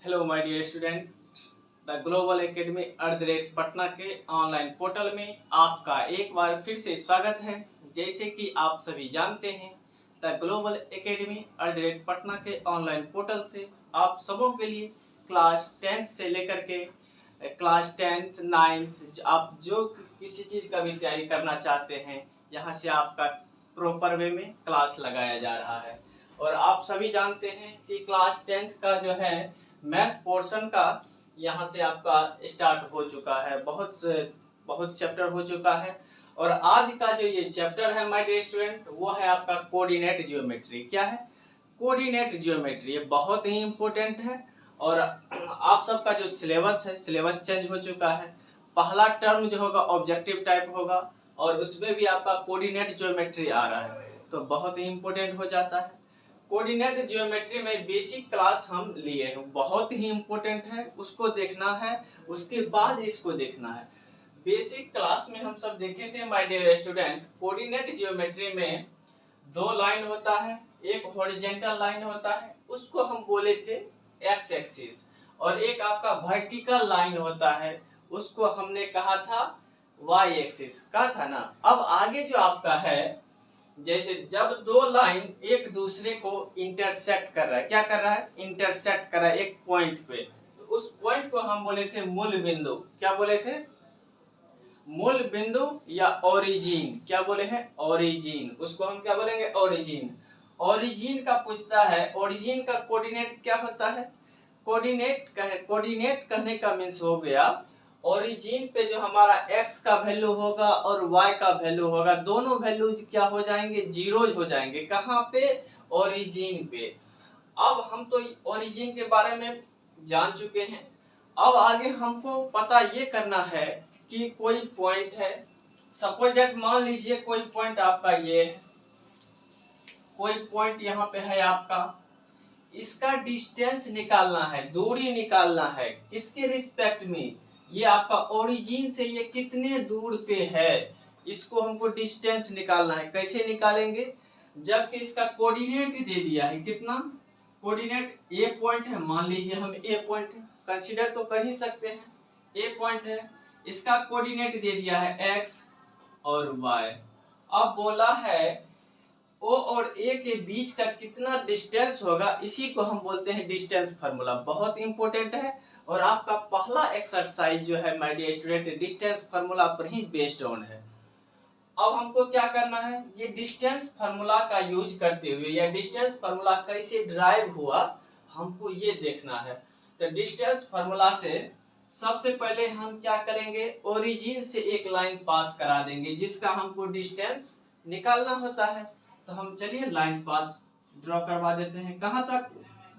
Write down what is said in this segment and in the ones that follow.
Hello my dear student, the global academy @Patna के online portal में आपका एक बार फिर से स्वागत है। जैसे कि आप सभी जानते हैं, द ग्लोबल एकेडमी @पटना के ऑनलाइन पोर्टल से आप सबों के लिए क्लास 10th से लेकर के क्लास 10th 9th आप जो किसी चीज़ का भी तैयारी करना चाहते हैं, यहाँ से आपका प्रॉपर वे में क्लास लगाया जा रहा है। और आप सभी जानते हैं कि क्लास 10th का जो है मैथ पोर्शन का यहाँ से आपका स्टार्ट हो चुका है, बहुत चैप्टर हो चुका है। और आज का जो ये चैप्टर है माय डियर स्टूडेंट, वो है आपका कोऑर्डिनेट ज्योमेट्री। क्या है? Coordinate geometry. ये बहुत ही इम्पोर्टेंट है। और आप सबका जो सिलेबस है, सिलेबस चेंज हो चुका है। पहला टर्म जो होगा ऑब्जेक्टिव टाइप होगा और उसमें भी आपका कोऑर्डिनेट ज्योमेट्री आ रहा है, तो बहुत ही इम्पोर्टेंट हो जाता है। कोऑर्डिनेट ज्योमेट्री में बेसिक क्लास हम लिए हैं, बहुत ही इम्पोर्टेंट है, उसको देखना है, उसके बाद इसको देखना है। बेसिक क्लास में हम सब देखे थे my dear student, coordinate geometry में दो लाइन होता है, एक हॉरिजॉन्टल लाइन होता है, उसको हम बोले थे एक्स एक्सिस, और एक आपका वर्टिकल लाइन होता है, उसको हमने कहा था वाई एक्सिस, कहा था ना। अब आगे जो आपका है, जैसे जब दो लाइन एक दूसरे को इंटरसेक्ट कर रहा है, क्या कर रहा है? इंटरसेक्ट कर रहा है एक पॉइंट पे, तो उस पॉइंट को हम बोले थे मूल बिंदु। क्या बोले थे? मूल बिंदु या ओरिजिन। क्या बोले हैं? ओरिजिन। उसको हम क्या बोलेंगे? ओरिजिन। ओरिजिन का पूछता है, ओरिजिन का कोऑर्डिनेट क्या होता है? कोऑर्डिनेट कहने का मीन्स हो गया, ओरिजिन पे जो हमारा x का वैल्यू होगा और y का वैल्यू होगा, दोनों वैल्यूज क्या हो जाएंगे? जीरोज हो जाएंगे। कहाँ पे? ओरिजिन पे। अब हम तो ओरिजिन के बारे में जान चुके हैं। अब आगे हमको पता ये करना है कि कोई पॉइंट है, सपोज दैट मान लीजिए कोई पॉइंट आपका ये है, कोई पॉइंट यहाँ पे है आपका, इसका डिस्टेंस निकालना है, दूरी निकालना है, किसके रिस्पेक्ट में? ये आपका ओरिजिन से ये कितने दूर पे है, इसको हमको डिस्टेंस निकालना है। कैसे निकालेंगे? जबकि इसका कोऑर्डिनेट दे दिया है, कितना कोऑर्डिनेट? ए पॉइंट है, मान लीजिए हम ए पॉइंट कंसीडर तो कर ही सकते हैं, ए पॉइंट है, इसका कोऑर्डिनेट दे दिया है एक्स और वाई। अब बोला है ओ और ए के बीच का कितना डिस्टेंस होगा, इसी को हम बोलते हैं डिस्टेंस फार्मूला। बहुत इंपॉर्टेंट है। और आपका पहला एक्सरसाइज जो है my dear student, distance formula पर ही बेस्ड ऑन है। अब हमको क्या करना है? ये डिस्टेंस फार्मूला का यूज करते हुए, या डिस्टेंस फार्मूला कैसे ड्राइव हुआ, हमको ये देखना है। तो डिस्टेंस फार्मूला से सबसे पहले हम क्या करेंगे? ओरिजिन से एक लाइन पास करा देंगे, जिसका हमको डिस्टेंस निकालना होता है। तो हम चलिए लाइन पास ड्रॉ करवा देते हैं। कहाँ तक?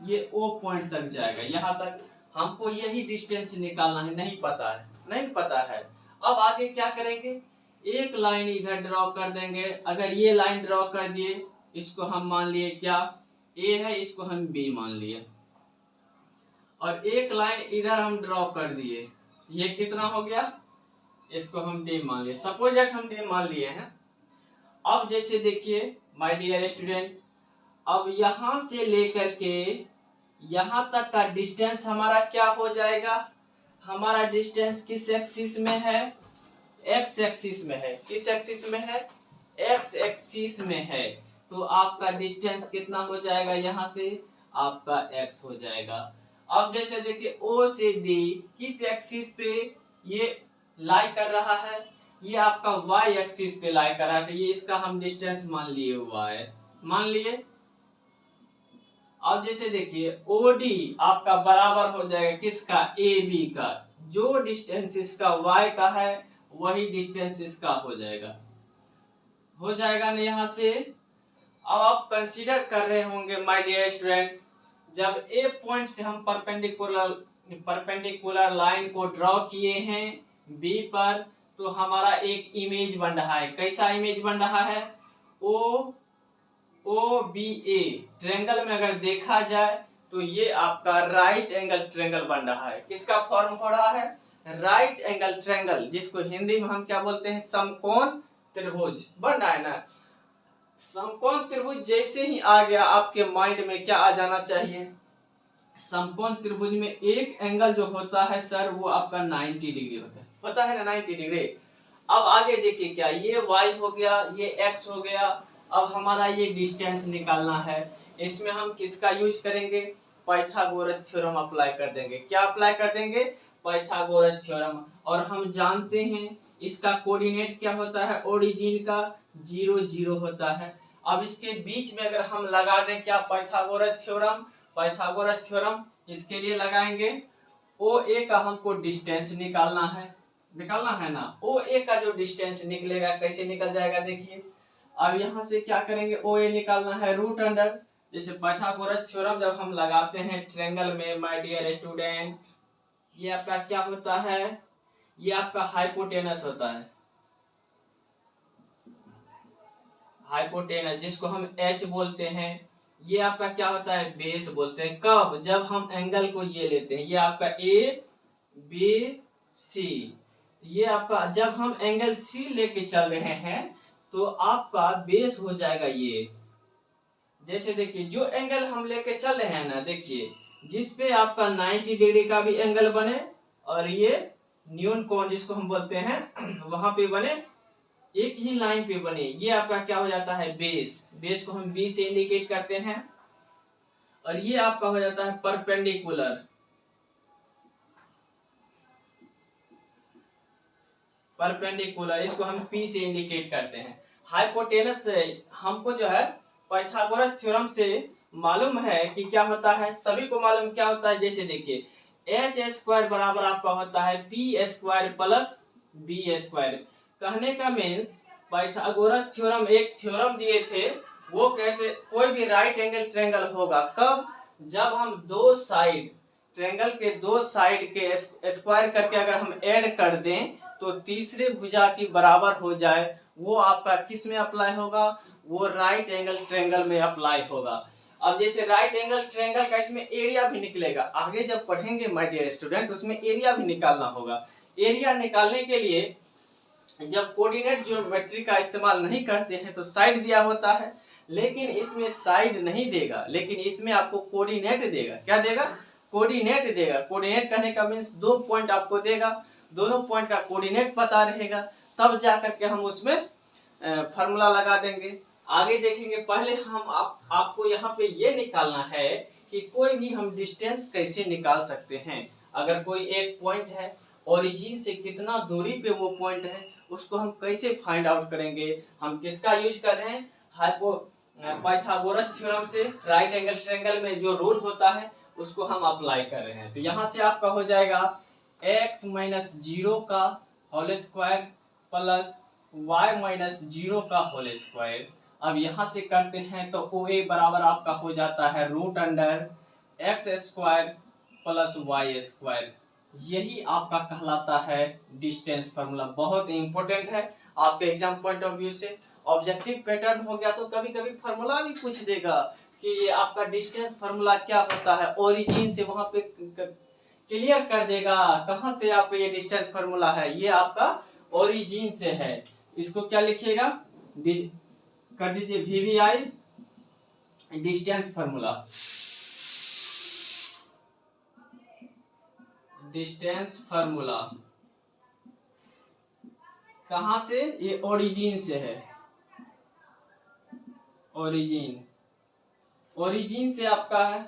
ये ओ पॉइंट तक जाएगा, यहाँ तक हमको यही डिस्टेंस निकालना है। नहीं पता है? नहीं पता है। अब आगे क्या करेंगे? एक लाइन इधर ड्रॉ कर देंगे। अगर ये लाइन ड्रॉ कर दिए, इसको हम मान लिए क्या? ए है, इसको हम बी मान लिए, और एक लाइन इधर हम ड्रॉ कर दिए, ये कितना हो गया? इसको हम डी मान लिए। सपोज दैट हम डी मान लिए हैं। अब जैसे देखिए माय डियर स्टूडेंट, अब यहां से लेकर के यहां तक का डिस्टेंस हमारा क्या हो जाएगा? हमारा डिस्टेंस किस एक्सिस में है? एक्स एक्सिस में है। किस एक्सिस में है? एक्स एक्सिस में है। तो आपका डिस्टेंस कितना हो जाएगा? यहाँ से आपका एक्स हो जाएगा। अब जैसे देखिए ओ से डी किस एक्सिस पे ये लाई कर रहा है? ये आपका वाई एक्सिस पे लाई कर रहा है, तो ये इसका हम डिस्टेंस मान लिए वाई, मान लिए। अब जैसे देखिए ओडी आपका बराबर हो जाएगा किसका? ए बी का। जो डिस्टेंस इसका वाई का है, वही डिस्टेंस इसका हो जाएगा। हो जाएगा ना यहाँ से। अब आप कंसीडर कर रहे होंगे माय डियर स्टूडेंट, जब ए पॉइंट से हम परपेंडिकुलर लाइन को ड्रॉ किए हैं बी पर, तो हमारा एक इमेज बन रहा है। कैसा इमेज बन रहा है? ओ बी ए ट्रायंगल में अगर देखा जाए तो ये आपका राइट एंगल ट्रायंगल बन रहा है। किसका फॉर्म हो रहा है? राइट एंगल ट्रायंगल, जिसको हिंदी में हम क्या बोलते हैं? समकोण त्रिभुज बन रहा है ना। समकोण त्रिभुज जैसे ही आ गया, आपके माइंड में क्या आ जाना चाहिए? समकोण त्रिभुज में एक एंगल जो होता है सर वो आपका 90 डिग्री होता है ना 90 डिग्री। अब आगे देखिए क्या, ये y हो गया, ये x हो गया। अब हमारा ये डिस्टेंस निकालना है। इसमें हम किसका यूज करेंगे, पाइथागोरस थ्योरम अप्लाई कर देंगे। क्या अप्लाई कर देंगे, पाइथागोरस थ्योरम। और हम जानते हैं इसका कोऑर्डिनेट क्या होता है, ओरिजिन का 0 0 होता है। अब इसके बीच में अगर हम लगा दें क्या, पाइथागोरस थ्योरम। पाइथागोरस थ्योरम इसके लिए लगाएंगे, ओ ए का हमको डिस्टेंस निकालना है ना। ओ ए का जो डिस्टेंस निकलेगा कैसे निकल जाएगा देखिए। अब यहाँ से क्या करेंगे, ओ ए निकालना है रूट अंडर, जैसे पाइथागोरस थ्योरम जब हम लगाते हैं ट्रायंगल में माय डियर स्टूडेंट, ये आपका क्या होता है, ये आपका हाइपोटेनस होता है, हाइपोटेनस जिसको हम एच बोलते हैं। ये आपका क्या होता है, बेस बोलते हैं। कब, जब हम एंगल को ये लेते हैं, ये आपका ए बी सी, ये आपका जब हम एंगल सी लेके चल रहे हैं तो आपका बेस हो जाएगा ये। जैसे देखिए जो एंगल हम लेके चल रहे हैं ना, देखिए जिसपे आपका 90 डिग्री का भी एंगल बने और ये न्यून कोण जिसको हम बोलते हैं वहां पे बने, एक ही लाइन पे बने, ये आपका क्या हो जाता है, बेस। बेस को हम बी से इंडिकेट करते हैं। और ये आपका हो जाता है परपेंडिकुलर, इसको हम पी से इंडिकेट करते हैं। हाइपोटेनस से हमको जो है पाइथागोरस थ्योरम से मालूम है कि क्या होता है, सभी को मालूम क्या होता है। जैसे देखिए एच स्क्वायर बराबर आपका होता है P square plus B square. कहने का मीन्स पाइथागोरस थ्योरम एक थ्योरम दिए थे, वो कहते कोई भी राइट एंगल ट्रायंगल होगा कब, जब हम दो साइड ट्रायंगल के दो साइड के स्क्वायर करके अगर हम ऐड कर दें तो तीसरे भुजा की बराबर हो जाए, वो आपका किस में अप्लाई होगा, वो राइट एंगल ट्रायंगल में अप्लाई होगा। अब जैसे राइट एंगल ट्रायंगल का इसमें एरिया भी निकलेगा, आगे जब पढ़ेंगे माय डियर स्टूडेंट उसमें एरिया भी निकालना होगा। एरिया निकालने के लिए जब कोऑर्डिनेट ज्योमेट्री का इस्तेमाल नहीं करते हैं तो साइड दिया होता है, लेकिन इसमें साइड नहीं देगा, लेकिन इसमें आपको कोऑर्डिनेट देगा। क्या देगा, कोऑर्डिनेट देगा। कोऑर्डिनेट करने का मीन्स दो पॉइंट आपको देगा, दोनों पॉइंट का कोऑर्डिनेट पता रहेगा, तब जाकर के हम उसमें फार्मूला लगा देंगे। आगे देखेंगे, पहले हम आपको यहाँ पे ये निकालना है कि कोई भी हम डिस्टेंस कैसे निकाल सकते हैं। अगर कोई एक पॉइंट है, ओरिजिन से कितना दूरी पे वो पॉइंट है, उसको हम कैसे फाइंड आउट करेंगे। हम किसका यूज कर रहे हैं, पाइथागोरस थ्योरम से राइट एंगल ट्रायंगल में जो रूल होता है उसको हम अप्लाई कर रहे हैं। तो यहाँ से आपका हो जाएगा x माइनस 0 का whole square plus y minus 0 का होल स्क्वायर। अब यहाँ से करते हैं तो OA बराबर आपका हो जाता है root under x square plus y square. यही आपका कहलाता है डिस्टेंस फार्मूला। बहुत इंपॉर्टेंट है आपके एग्जाम पॉइंट ऑफ व्यू से। ऑब्जेक्टिव पैटर्न हो गया तो कभी कभी फार्मूला भी पूछ देगा कि ये आपका डिस्टेंस फार्मूला क्या होता है, ओरिजिन से वहां पे क्लियर कर देगा कहां से आपका ये डिस्टेंस फार्मूला है, ये आपका ओरिजिन से है। इसको क्या लिखिएगा, कर दीजिए VVI distance formula, distance formula कहां से, ये ओरिजिन से है, ओरिजिन से आपका है।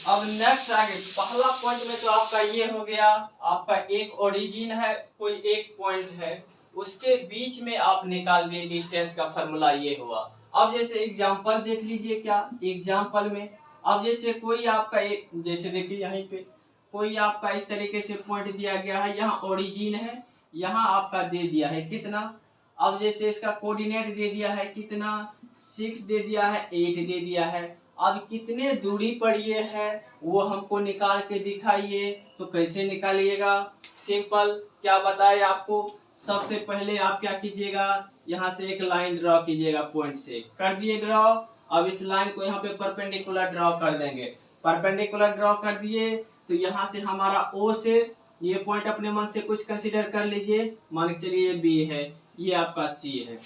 अब नेक्स्ट आगे पहला पॉइंट में तो आपका ये हो गया, आपका एक ओरिजिन है, कोई एक पॉइंट है, उसके बीच में आप निकाल दिए डिस्टेंस का फार्मूला, ये हुआ। अब जैसे एग्जांपल देख लीजिए, क्या एग्जांपल में अब जैसे कोई आपका एक, जैसे देखिए यहीं पे कोई आपका इस तरीके से पॉइंट दिया गया है, यहाँ ओरिजिन है, यहाँ आपका दे दिया है कितना, अब जैसे इसका कोऑर्डिनेट दे दिया है कितना, 6 दे दिया है, 8 दे दिया है। अब कितने दूरी पर ये है वो हमको निकाल के दिखाइए। तो कैसे निकालिएगा, सिंपल, क्या बताए आपको, सबसे पहले आप क्या कीजिएगा, यहाँ से एक लाइन ड्रॉ कीजिएगा, पॉइंट से कर दिए ड्रॉ। अब इस लाइन को यहाँ पे परपेंडिकुलर ड्रॉ कर देंगे, परपेंडिकुलर ड्रॉ कर दिए तो यहाँ से हमारा O से ये पॉइंट अपने मन से कुछ कंसीडर कर लीजिए, मान के चलिए ये B है, ये आपका C है।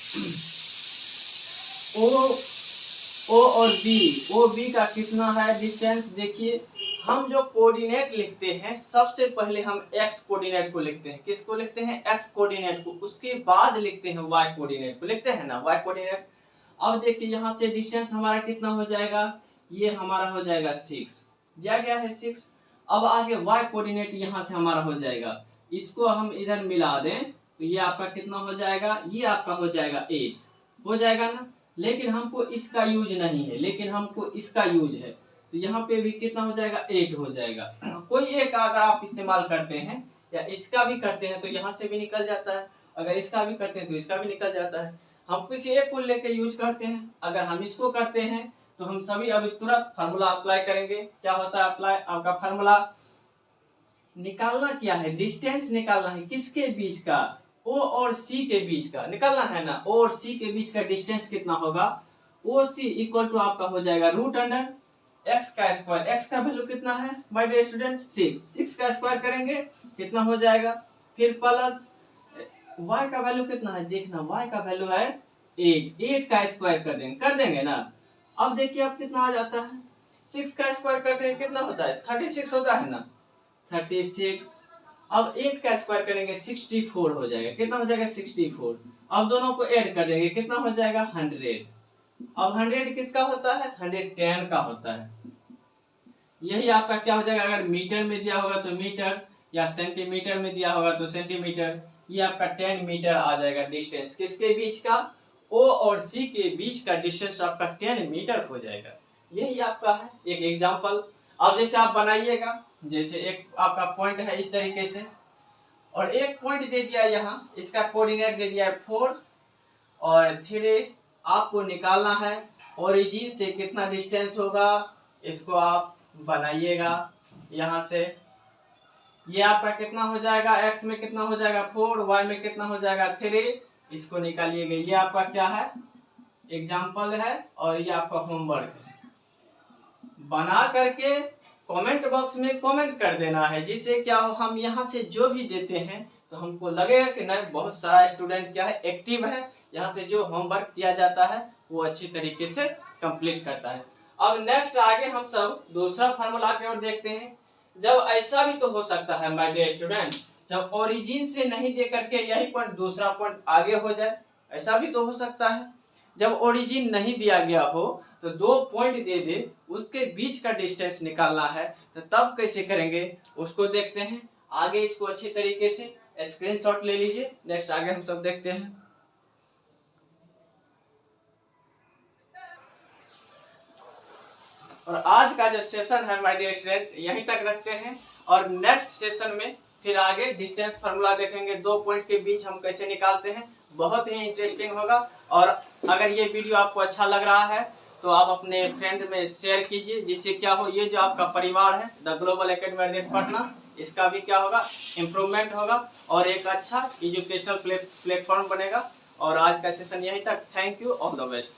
ओ और बी का कितना है डिस्टेंस। देखिए हम जो कोऑर्डिनेट लिखते हैं सबसे पहले हम एक्स कोऑर्डिनेट को लिखते हैं। किसको लिखते हैं? एक्स कोऑर्डिनेट को। उसके बाद लिखते हैं वाई कोऑर्डिनेट को, लिखते हैं ना वाई कोऑर्डिनेट। अब देखिए यहाँ से डिस्टेंस हमारा कितना हो जाएगा, ये हमारा हो जाएगा 6, दिया गया है 6। अब आगे वाई कोऑर्डिनेट यहाँ से हमारा हो जाएगा, इसको हम इधर मिला दें तो ये आपका कितना हो जाएगा, ये आपका हो जाएगा 8 हो जाएगा ना। लेकिन हमको इसका यूज नहीं है, लेकिन हमको इसका यूज है, तो यहाँ पे भी कितना हो जाएगा 8 हो जाएगा। कोई एक अगर आप इस्तेमाल करते हैं या इसका भी करते हैं तो यहाँ से भी निकल जाता है, अगर इसका भी करते हैं तो इसका भी निकल जाता है। हम किसी एक को लेकर यूज करते हैं, अगर हम इसको करते हैं तो हम सभी अभी तुरंत फार्मूला अप्लाई करेंगे। क्या होता है अप्लाई? आपका फार्मूला निकालना क्या है, डिस्टेंस निकालना है। किसके बीच का? ओ और सी के बीच का निकालना है ना। ओ और सी के बीच का डिस्टेंस कितना होगा, ओ सी इक्वल टू आपका हो जाएगा रूट अंडर एक्स का स्क्वायर। एक्स का वैल्यू कितना है माय डियर स्टूडेंट 6 का स्क्वायर करेंगे कितना हो जाएगा, फिर प्लस y का वैल्यू कितना है, देखना y का वैल्यू है 8 का स्क्वायर कर देंगे ना। अब देखिए अब कितना आ जाता है, 6 का स्क्वायर करते हैं कितना होता है 36 होता है ना, 36। अब 8 का स्क्वायर करेंगे 64 हो जाएगा, कितना हो जाएगा 64। अब दोनों को ऐड कर देंगे कितना हो जाएगा 100। अब 100 किसका होता है, 110 का होता है। यही आपका क्या हो जाएगा, अगर मीटर में दिया होगा तो मीटर, या सेंटीमीटर में दिया होगा तो सेंटीमीटर। ये आपका 10 मीटर आ जाएगा डिस्टेंस। किसके बीच का? ओ और सी के बीच का डिस्टेंस आपका 10 मीटर हो जाएगा। यही आपका है एक एग्जाम्पल। अब जैसे आप बनाइएगा, जैसे एक आपका पॉइंट है इस तरीके से, और एक पॉइंट दे दिया यहाँ, इसका कोऑर्डिनेट दे दिया है 4 और 3। आपको निकालना है ओरिजिन से कितना डिस्टेंस होगा, इसको आप बनाइएगा यहाँ से। ये आपका कितना हो जाएगा, x में कितना हो जाएगा 4, y में कितना हो जाएगा 3, इसको निकालिएगा। ये आपका क्या है, एग्जाम्पल है और ये आपका होमवर्क है। बना करके कमेंट बॉक्स में कमेंट कर देना है, जिससे क्या हो हम यहाँ से जो भी देते हैं तो हमको लगेगा कि नहीं बहुत सारा स्टूडेंट क्या है एक्टिव है, यहाँ से जो होमवर्क दिया जाता है वो अच्छी तरीके से कंप्लीट करता है। अब नेक्स्ट आगे हम सब दूसरा फार्मूला की ओर देखते हैं। जब ऐसा भी तो हो सकता है माय डियर स्टूडेंट, जब ओरिजिन से नहीं दे करके यही पॉइंट दूसरा पॉइंट आगे हो जाए, ऐसा भी तो हो सकता है। जब ओरिजिन नहीं दिया गया हो तो 2 पॉइंट दे दे, उसके बीच का डिस्टेंस निकालना है, तो तब कैसे करेंगे उसको देखते हैं आगे। इसको अच्छी तरीके से स्क्रीनशॉट ले लीजिए, नेक्स्ट आगे हम सब देखते हैं। और आज का जो सेशन है माय डियर स्टूडेंट यहीं तक रखते हैं, और नेक्स्ट सेशन में फिर आगे डिस्टेंस फार्मूला देखेंगे, 2 पॉइंट के बीच हम कैसे निकालते हैं। बहुत ही इंटरेस्टिंग होगा। और अगर ये वीडियो आपको अच्छा लग रहा है तो आप अपने फ्रेंड में शेयर कीजिए, जिससे क्या हो ये जो आपका परिवार है द ग्लोबल एकेडमी पटना, इसका भी क्या होगा इम्प्रूवमेंट होगा और एक अच्छा एजुकेशनल प्लेटफॉर्म बनेगा। और आज का सेशन यहीं तक। Thank you, all the best.